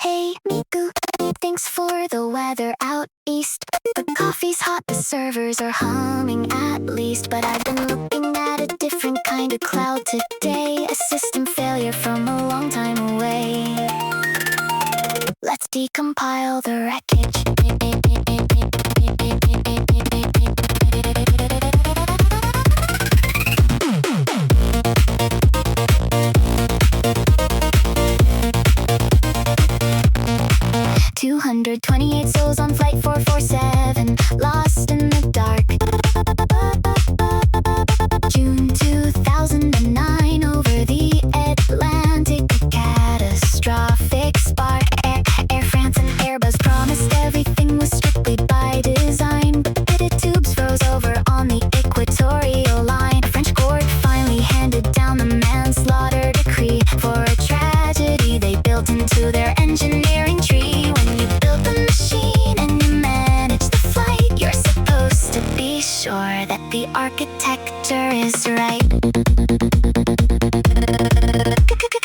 Hey, Miku, thanks for the weather out east. The coffee's hot, the servers are humming at least. But I've been looking at a different kind of cloud today. A system failure from a long time away. Let's decompile the wreckage. 228 souls on flight 447, lost in the dark. June 2009, over the Atlantic, a catastrophic spark. Air France and Airbus promised everything was strictly by design, but the pitted tubes froze over on the equatorial line. A French court finally handed down the manslaughter decree for a tragedy they built into their engineering tree. When you build the machine and you manage the flight, you're supposed to be sure that the architecture is right.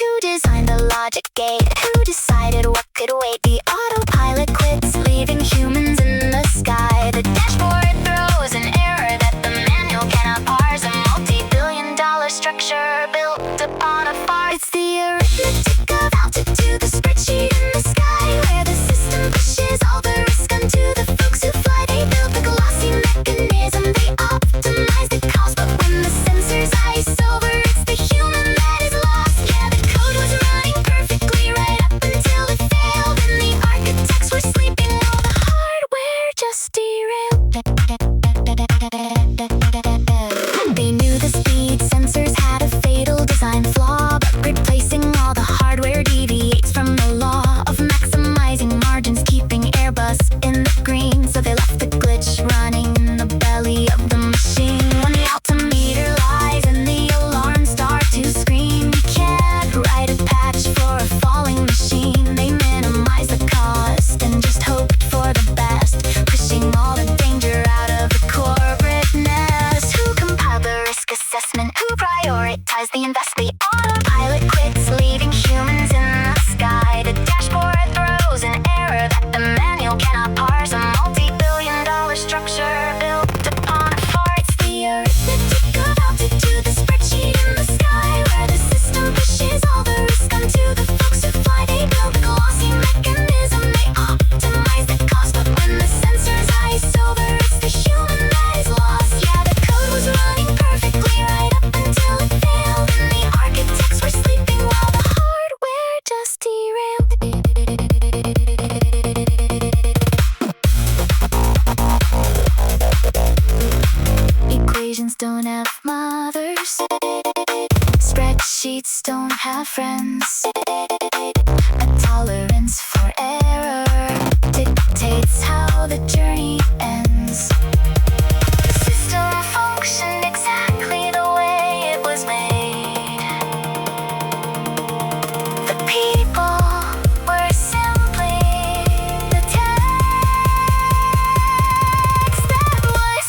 Who designed the logic gate? Who decided what could wait? The autopilot quits, leaving humans in the sky. The dashboard throws an error that the manual cannot parse. A multi-billion-dollar structure built upon a farce. It's the arithmetic of altitude, the spreadsheet in the sky, where the system pushes all the risk onto the folks who fly. They build the glossy mechanism, they optimize the cost, but when the sensors ice over, it's the human that is lost. Yeah, the code was running perfectly right up until it failed, and the architects were sleeping while the hardware just derailed. They knew the speed sensors had a fatal design flaw, but replacing all the hardware deviates from the law of maximizing margins, keeping Airbus in the green. So they left the glitch running in the belly of the machine. When the altimeter lies and the alarms start to scream, you can't write a patch for a falling machine. They minimized the cost and just hoped for the best, pushing all the danger out of the corporate nest. Who compiled the risk assessment? Who prioritized the investment? The autopilot quits, leaving humans in the sky. The dashboard throws an error that the manual cannot parse. A multi-billion-dollar structure built upon a farce. It's the arithmetic of altitude, the spreadsheet in the sky, where the system pushes all the risk onto the folks who fly. They build the glossy mechanism, they optimize the cost, but when the sensors ice over, it's the human that is lost. Yeah, the code was running perfectly right up until it failed, and the architects were sleeping while the hardware just derailed. Equations don't have mothers, spreadsheets don't have friends. A tolerance for error dictates how the journey ends. The system functioned exactly the way it was made. The people were simply the tax that was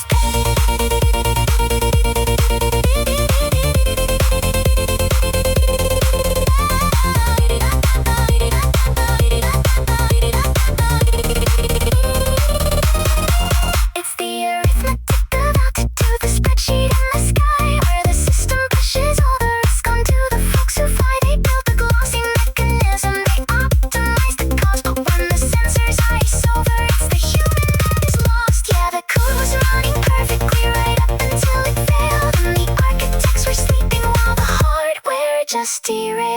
It's the arithmetic of altitude, the spreadsheet in the sky, where the system pushes all the risk onto the folks who fly. They build the glossy mechanism, they optimize the cost, but when the sensors ice over, it's the human that is lost. Yeah, the code was running perfectly right up until it failed, and the architects were sleeping while the hardware just derailed.